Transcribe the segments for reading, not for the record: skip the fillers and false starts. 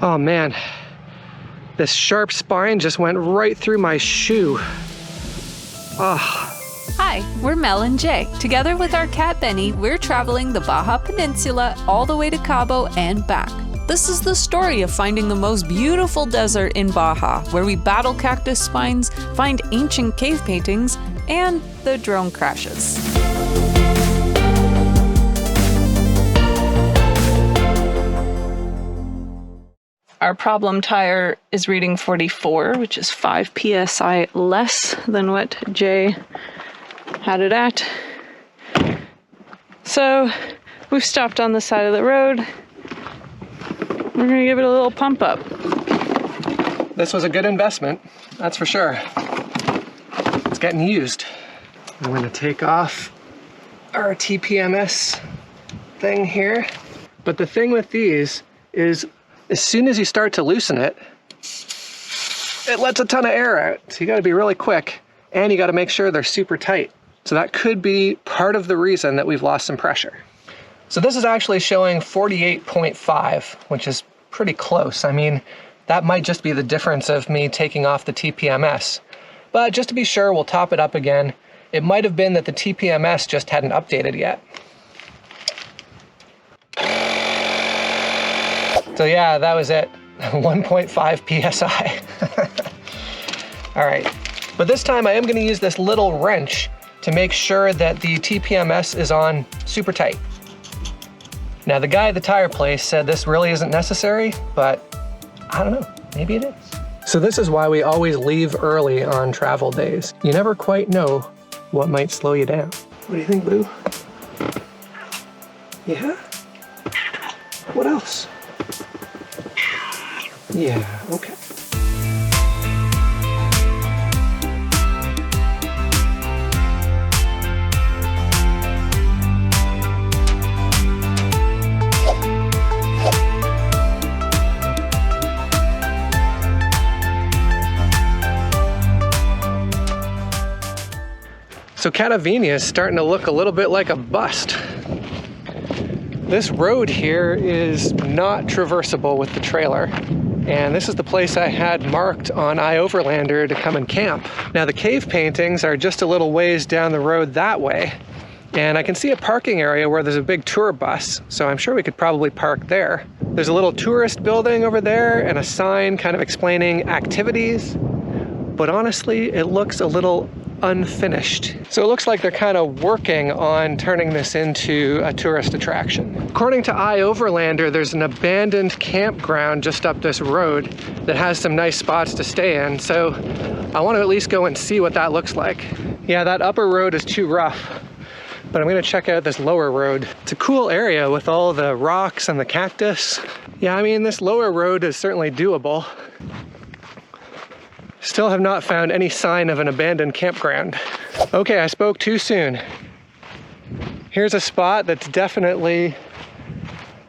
Oh man, this sharp spine just went right through my shoe. Ah. Hi, we're Mel and Jay. Together with our cat Benny, we're traveling the Baja Peninsula all the way to Cabo and back. This is the story of finding the most beautiful desert in Baja, where we battle cactus spines, find ancient cave paintings, and the drone crashes. Our problem tire is reading 44, which is 5 psi less than what Jay had it at. So we've stopped on the side of the road. We're gonna give it a little pump up. This was a good investment, that's for sure. It's getting used. I'm gonna take off our TPMS thing here. But the thing with these is, as soon as you start to loosen it, it lets a ton of air out. So you gotta be really quick, and you gotta make sure they're super tight. So that could be part of the reason that we've lost some pressure. So this is actually showing 48.5, which is pretty close. I mean, that might just be the difference of me taking off the TPMS. But just to be sure, we'll top it up again. It might have been that the TPMS just hadn't updated yet. So yeah, that was it, 1.5 PSI. All right, but this time I am gonna use this little wrench to make sure that the TPMS is on super tight. Now the guy at the tire place said this really isn't necessary, but I don't know, maybe it is. So this is why we always leave early on travel days. You never quite know what might slow you down. What do you think, Boo? Yeah? What else? Yeah, okay. So Cataviña is starting to look a little bit like a bust. This road here is not traversable with the trailer. And this is the place I had marked on iOverlander to come and camp. Now the cave paintings are just a little ways down the road that way. And I can see a parking area where there's a big tour bus. So I'm sure we could probably park there. There's a little tourist building over there and a sign kind of explaining activities. But honestly, it looks a little unfinished. So it looks like they're kind of working on turning this into a tourist attraction. According to iOverlander, there's an abandoned campground just up this road that has some nice spots to stay in. So I want to at least go and see what that looks like. Yeah, that upper road is too rough, but I'm gonna check out this lower road. It's a cool area with all the rocks and the cactus. Yeah, I mean, this lower road is certainly doable. Still have not found any sign of an abandoned campground. Okay, I spoke too soon. Here's a spot that's definitely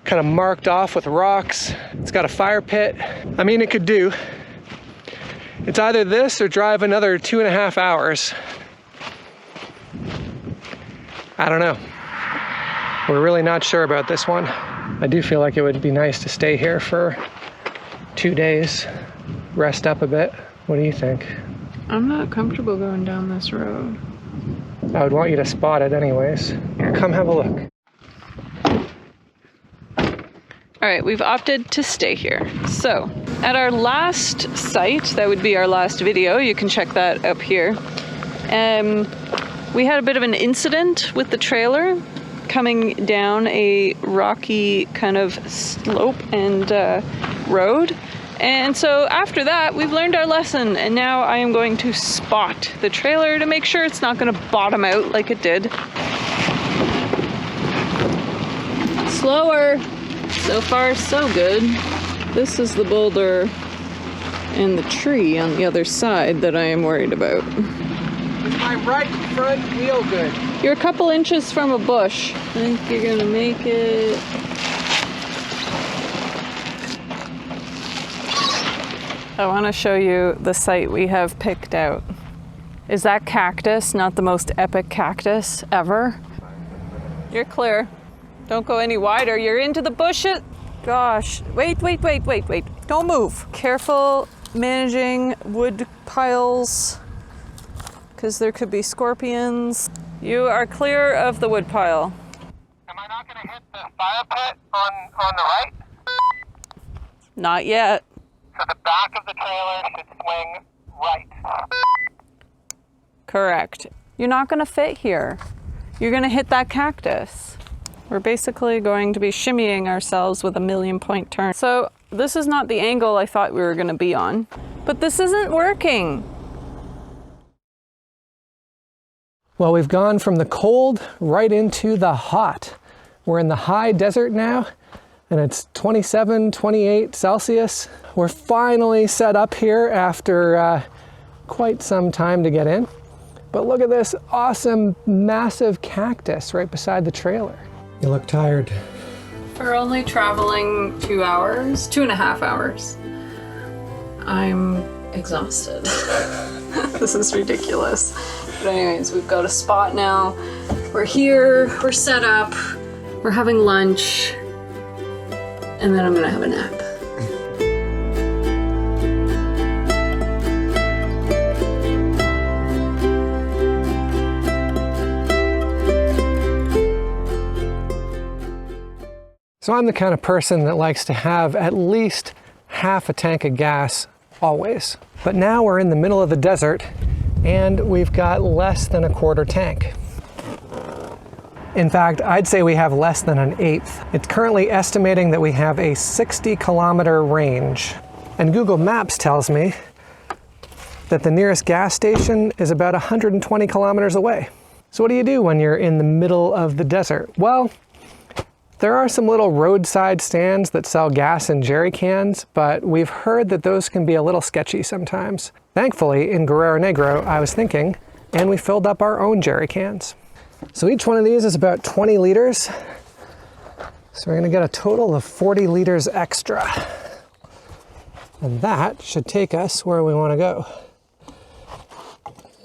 kind of marked off with rocks. It's got a fire pit. I mean, it could do. It's either this or drive another 2.5 hours. I don't know. We're really not sure about this one. I do feel like it would be nice to stay here for 2 days, rest up a bit. What do you think? I'm not comfortable going down this road. I would want you to spot it anyways. Come have a look. All right, we've opted to stay here. So at our last site, that would be our last video, you can check that up here. We had a bit of an incident with the trailer coming down a rocky kind of slope and road. And so after that, we've learned our lesson, and now I am going to spot the trailer to make sure it's not going to bottom out like it did. Slower. So far, so good. This is the boulder and the tree on the other side that I am worried about. Is my right front wheel good? You're a couple inches from a bush. I think you're going to make it. I want to show you the site we have picked out. Is that cactus not the most epic cactus ever? You're clear. Don't go any wider. You're into the bushes. gosh. Wait. Don't move. Careful managing wood piles, because there could be scorpions. You are clear of the wood pile. Am I not going to hit the fire pit on the right? Not yet. So the back of the trailer should swing right. Correct. You're not going to fit here. You're going to hit that cactus. We're basically going to be shimmying ourselves with a 1,000,000-point turn. So this is not the angle I thought we were going to be on, but this isn't working. Well, we've gone from the cold right into the hot. We're in the high desert now, and it's 27, 28 Celsius. We're finally set up here after quite some time to get in. But look at this awesome, massive cactus right beside the trailer. You look tired. We're only traveling 2 hours, 2.5 hours. I'm exhausted. This is ridiculous. But anyways, we've got a spot now. We're here, we're set up, we're having lunch, and then I'm gonna have a nap. So I'm the kind of person that likes to have at least half a tank of gas always. But now we're in the middle of the desert and we've got less than a quarter tank. In fact, I'd say we have less than an eighth. It's currently estimating that we have a 60-kilometer range. And Google Maps tells me that the nearest gas station is about 120 kilometers away. So what do you do when you're in the middle of the desert? Well, there are some little roadside stands that sell gas in jerry cans, but we've heard that those can be a little sketchy sometimes. Thankfully, in Guerrero Negro, I was thinking, and we filled up our own jerry cans. So each one of these is about 20 liters. So we're gonna get a total of 40 liters extra. And that should take us where we wanna go.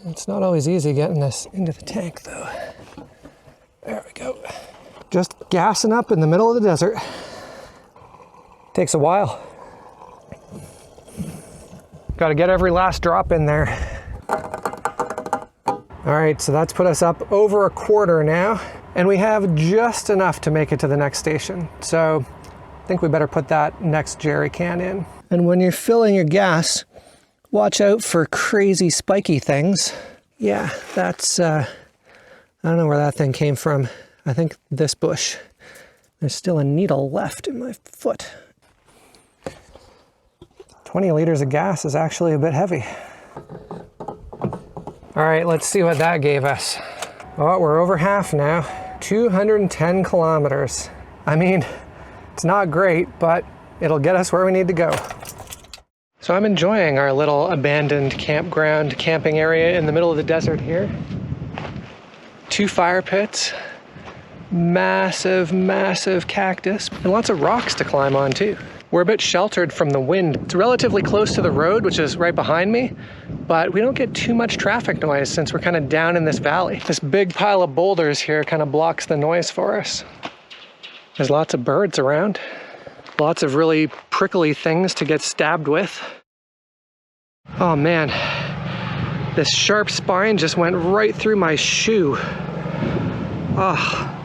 It's not always easy getting this into the tank though. There we go. Just gassing up in the middle of the desert. Takes a while. Got to get every last drop in there. All right, so that's put us up over a quarter now, and we have just enough to make it to the next station. So I think we better put that next jerry can in. And when you're filling your gas, watch out for crazy spiky things. Yeah, that's, I don't know where that thing came from. I think this bush. There's still a needle left in my foot. 20 liters of gas is actually a bit heavy. All right, let's see what that gave us. Oh, we're over half now. 210 kilometers. I mean, it's not great, but it'll get us where we need to go. So I'm enjoying our little abandoned campground camping area in the middle of the desert here. 2 fire pits. Massive cactus, and lots of rocks to climb on too. We're a bit sheltered from the wind. It's relatively close to the road, which is right behind me, but we don't get too much traffic noise since we're kind of down in this valley. This big pile of boulders here kind of blocks the noise for us. There's lots of birds around, lots of really prickly things to get stabbed with. Oh man, this sharp spine just went right through my shoe. Oh.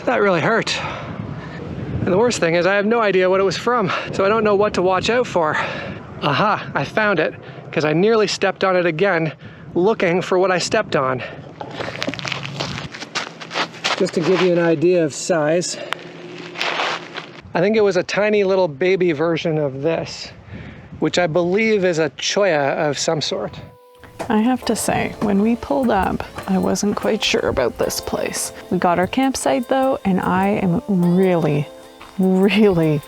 That really hurt. And the worst thing is I have no idea what it was from, so I don't know what to watch out for. Aha, I found it, because I nearly stepped on it again, looking for what I stepped on. Just to give you an idea of size, I think it was a tiny little baby version of this, which I believe is a cholla of some sort. I have to say, when we pulled up, I wasn't quite sure about this place. We got our campsite though, and I am really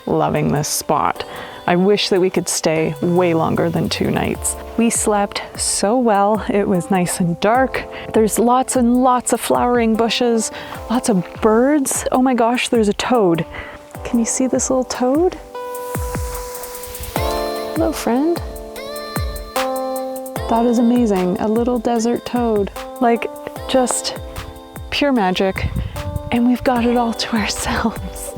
loving this spot. I wish that we could stay way longer than 2 nights. We slept so well. It was nice and dark. There's lots and lots of flowering bushes, lots of birds. Oh my gosh, there's a toad. Can you see this little toad? Hello, friend. That is amazing, a little desert toad. Like, just pure magic, and we've got it all to ourselves.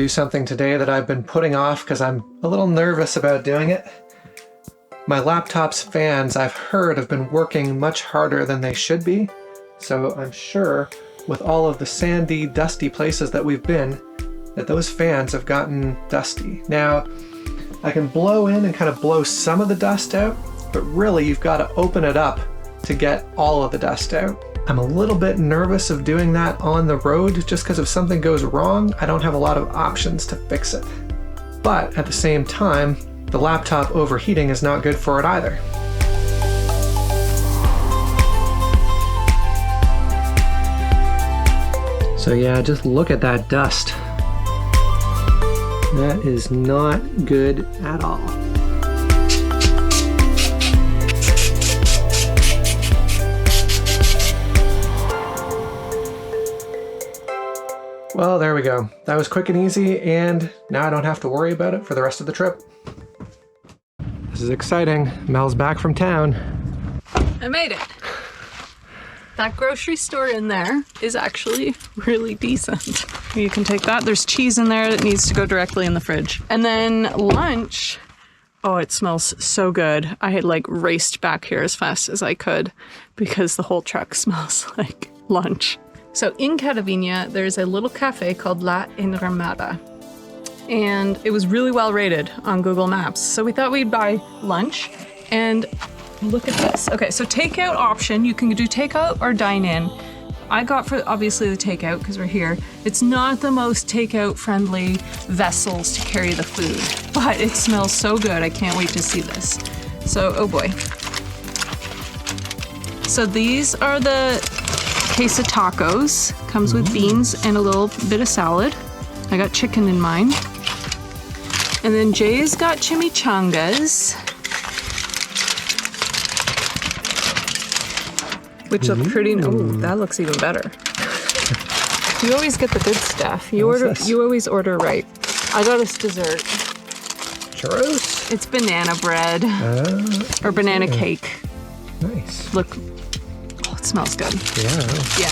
do something today that I've been putting off because I'm a little nervous about doing it. My laptop's fans, I've heard, have been working much harder than they should be, so I'm sure with all of the sandy, dusty places that we've been, that those fans have gotten dusty. Now, I can blow in and kind of blow some of the dust out, but really you've got to open it up to get all of the dust out. I'm a little bit nervous of doing that on the road just because if something goes wrong, I don't have a lot of options to fix it. But at the same time, the laptop overheating is not good for it either. So yeah, just look at that dust. That is not good at all. Well, there we go. That was quick and easy, and now I don't have to worry about it for the rest of the trip. This is exciting. Mel's back from town. I made it. That grocery store in there is actually really decent. You can take that. There's cheese in there that needs to go directly in the fridge. And then lunch, oh, it smells so good. I had like raced back here as fast as I could because the whole truck smells like lunch. So in Cataviña, there's a little cafe called La Enramada. And it was really well rated on Google Maps. So we thought we'd buy lunch and look at this. Okay, so takeout option, you can do takeout or dine in. I got for obviously the takeout because we're here. It's not the most takeout friendly vessels to carry the food, but it smells so good. I can't wait to see this. So, oh boy. So these are the queso tacos. Comes with beans and a little bit of salad. I got chicken in mine. And then Jay's got chimichangas, which look pretty. Oh, that looks even better. You always get the good stuff. You always order right. I got us dessert. Churros? It's banana bread or banana cake. Nice. Look, oh, it smells good. Yeah. Yeah.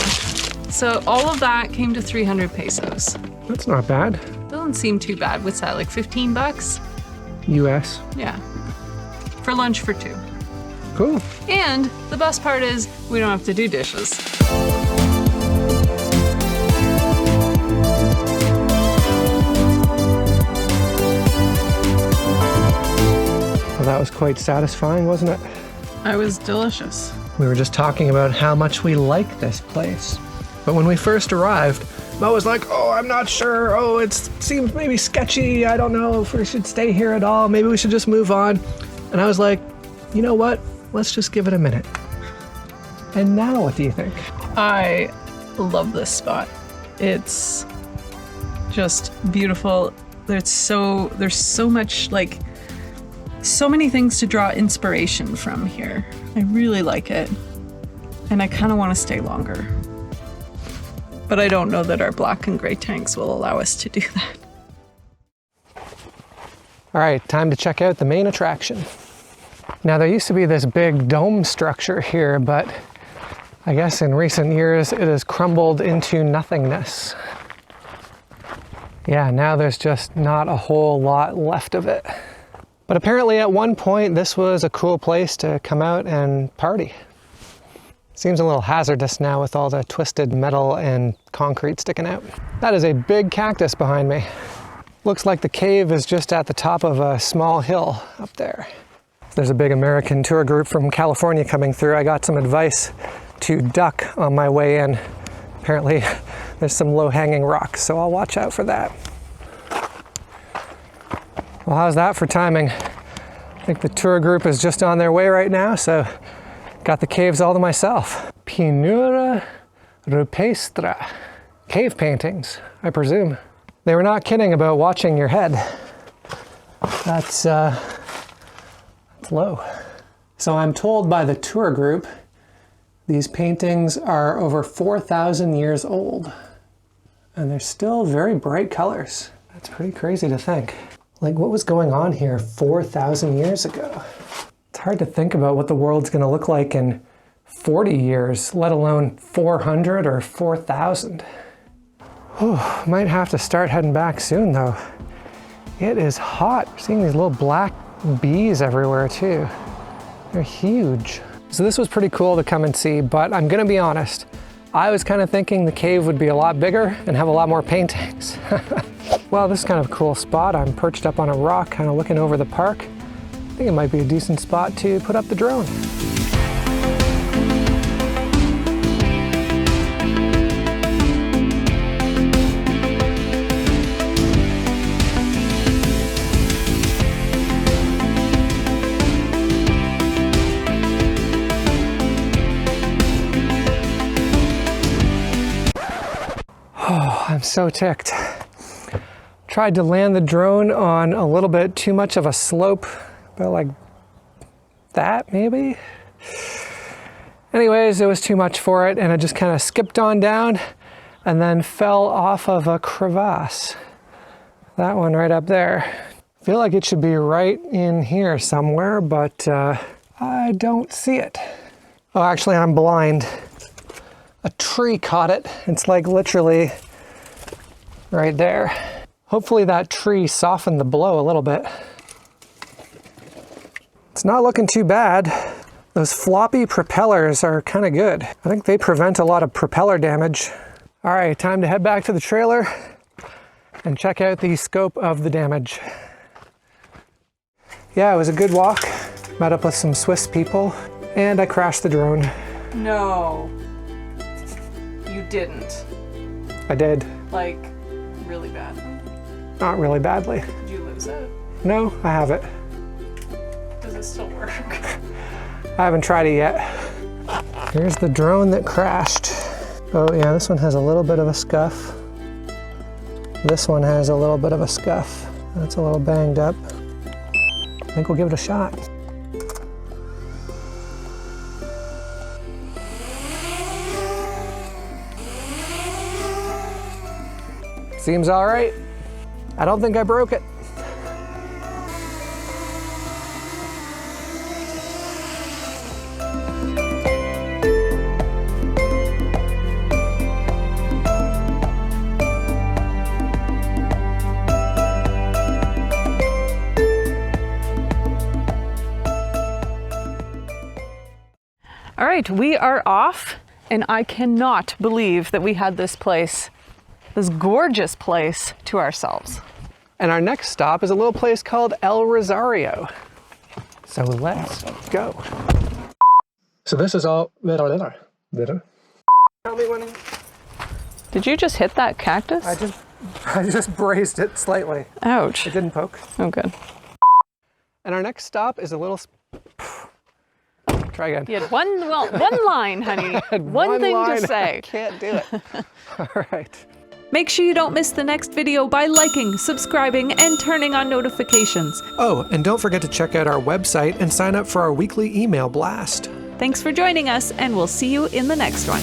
So all of that came to 300 pesos. That's not bad. Doesn't seem too bad. What's that, like 15 bucks? US. Yeah. For lunch for two. Cool. And the best part is we don't have to do dishes. Well, that was quite satisfying, wasn't it? It was delicious. We were just talking about how much we like this place. But when we first arrived, Mo was like, oh, I'm not sure. Oh, it seems maybe sketchy. I don't know if we should stay here at all. Maybe we should just move on. And I was like, you know what? Let's just give it a minute. And now what do you think? I love this spot. It's just beautiful. There's so much, like, so many things to draw inspiration from here. I really like it. And I kind of want to stay longer. But I don't know that our black and gray tanks will allow us to do that. All right, time to check out the main attraction. Now, there used to be this big dome structure here, but I guess in recent years it has crumbled into nothingness. Yeah, now there's just not a whole lot left of it. But apparently at one point this was a cool place to come out and party. Seems a little hazardous now with all the twisted metal and concrete sticking out. That is a big cactus behind me. Looks like the cave is just at the top of a small hill up there. There's a big American tour group from California coming through. I got some advice to duck on my way in. Apparently there's some low-hanging rocks, so I'll watch out for that. Well, how's that for timing? I think the tour group is just on their way right now, so got the caves all to myself. Pintura rupestre. Cave paintings, I presume. They were not kidding about watching your head. That's low. So I'm told by the tour group, these paintings are over 4,000 years old. And they're still very bright colors. That's pretty crazy to think. Like, what was going on here 4,000 years ago? It's hard to think about what the world's gonna look like in 40 years, let alone 400 or 4,000. Might have to start heading back soon though. It is hot. I'm seeing these little black bees everywhere too. They're huge. So this was pretty cool to come and see, but I'm gonna be honest. I was kind of thinking the cave would be a lot bigger and have a lot more paintings. Well, this is kind of a cool spot. I'm perched up on a rock, kind of looking over the park. I think it might be a decent spot to put up the drone. Oh, I'm so ticked. Tried to land the drone on a little bit too much of a slope, about like that maybe. Anyways, it was too much for it and it just kind of skipped on down and then fell off of a crevasse. That one right up there. I feel like it should be right in here somewhere, but I don't see it. Oh, actually I'm blind. A tree caught it. It's like literally right there. Hopefully that tree softened the blow a little bit. It's not looking too bad. Those floppy propellers are kind of good. I think they prevent a lot of propeller damage. All right, time to head back to the trailer and check out the scope of the damage. Yeah, it was a good walk. Met up with some Swiss people and I crashed the drone. No, you didn't. I did. Like, really bad. Not really badly. Did you lose it? No, I have it. Does it still work? I haven't tried it yet. Here's the drone that crashed. Oh yeah, this one has a little bit of a scuff. This one has a little bit of a scuff. That's a little banged up. I think we'll give it a shot. Seems all right. I don't think I broke it. All right, we are off, and I cannot believe that we had this place, this gorgeous place, to ourselves. And our next stop is a little place called El Rosario. So let's go. So this is all. Tell me when. Did you just hit that cactus? I just grazed it slightly. Ouch. It didn't poke. Oh, good. And our next stop is a little. Try again. You had one line, honey. One thing to say. I can't do it. All right. Make sure you don't miss the next video by liking, subscribing, and turning on notifications. Oh, and don't forget to check out our website and sign up for our weekly email blast. Thanks for joining us, and we'll see you in the next one.